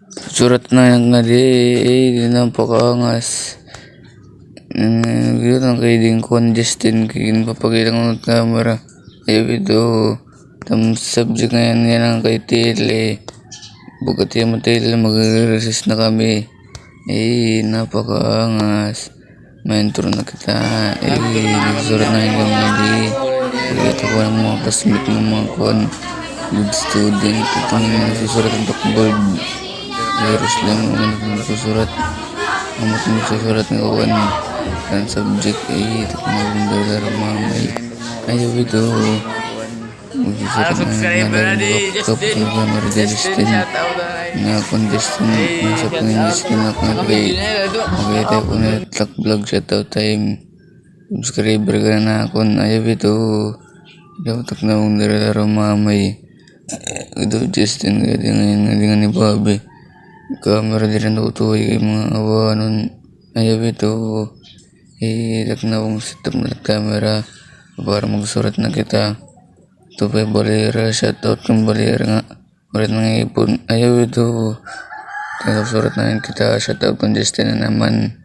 Surat na yang ngali di napakaangas. Yun ang kaiding congestin kain papakita ko ng camera. Ito tam subject ngayon yan ang kay tele. Bukat yung matele mag-resist na kami. Napakaangas. Mentor na kita. Nagsurat na yung ngali. Pagkita ko ng mga classmate ng mga good student. Itong nagsusurat ng blackboard. Virus lang ang nagsusurat. Ang nagsusurat ng kawan. Ang subject ito kung magandang mamay. Ayaw ito. Subscriber na di Justin. Na contestant. Nasa pang-Justin ako na kay. Makita ko na tak vlog shoutout time. Subscriber ka na ako. Ayaw ito. Ayaw tak na kung daralaro mamay. Ito Justin. Hindi nga ni Bobby. Camera din ang tutuloy kay mga awanon. Ayaw ito. Tak na kung setup na camera. Para magsurat na kita. Ito pa yung balera. Shoutout ng balera nga. Ulit ng ipon. Ayaw ito. Surat na kita. Shoutout ng Justin na naman.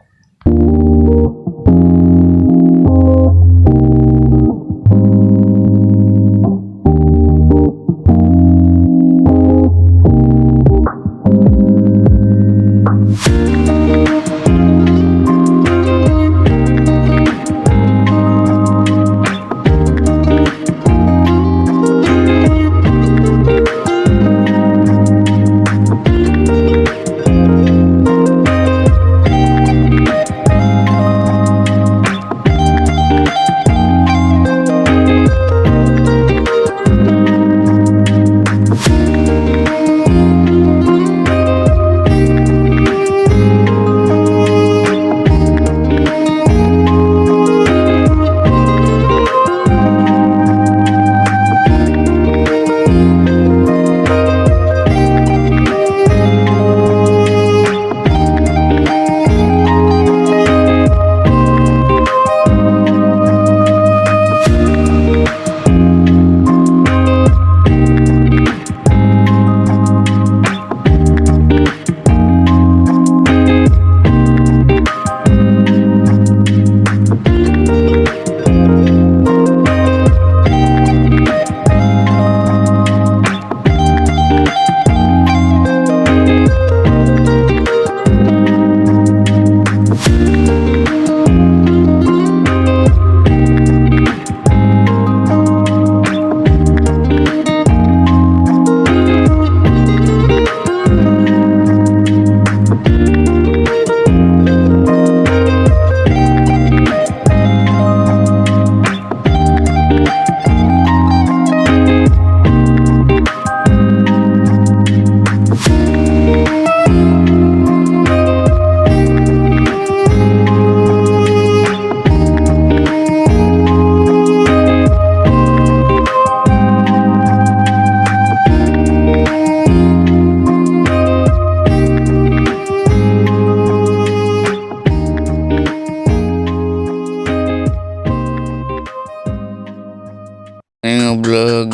Vlog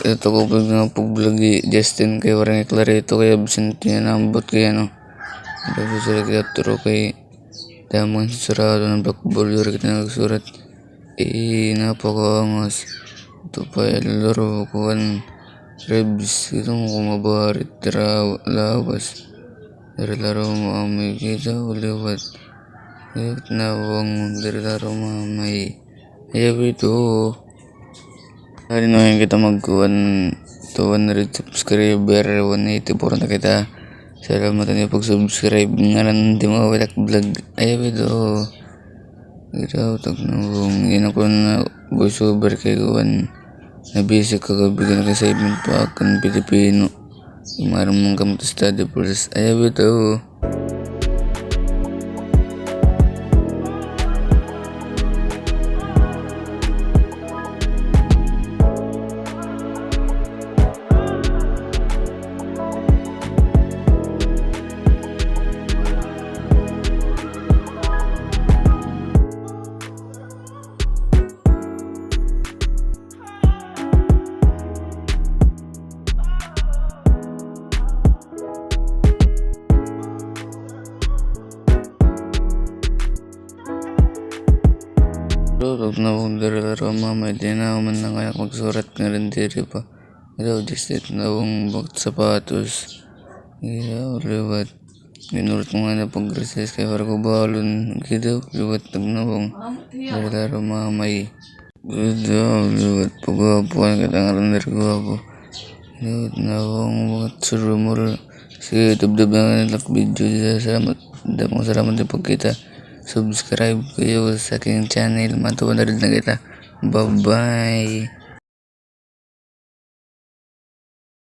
ito ko pag nga pag-vlog Justin kay warang Clarito kay absent niya nambot kay ano nagsusurat kay Arturo kay damang sarado ng blackball yuri kita nagsurat napakaangas ito pa laro kuhan rebs ito mo kumabarit lawas dari laro mamay kita uliwat nawang dari laro mamay ayaw ito. Hari na kita mag-100 subscriber, 184 na kita. Salamat na pag-subscribe nga lang di mo watak vlog. Ayaw ito. Ito, tagnawang. Yan ako na voiceover kay Kuwan. Nabisik kagabigan na assignment pa akan Pilipino. Umarang mong kamot study plus. Ayaw ito. Lulog na kong daralaro mamay. Di na ako man lang kaya magsurat nga rin diri pa. Ito, distit na akong bakit sapatos. Iya, liwat. Ginurot ko nga na pag-recess kaya para ko balon. Gitu, liwat nagnawang daralaro mamay. Gitu, liwat pag-apuan katangaran dari gwapo. Liwat na akong bakit surumur. Sige, tubdab na nga video dito. Salamat din pagkita. Subscribe kayo sa aking channel. Matuwa na rin na kita. Bye-bye.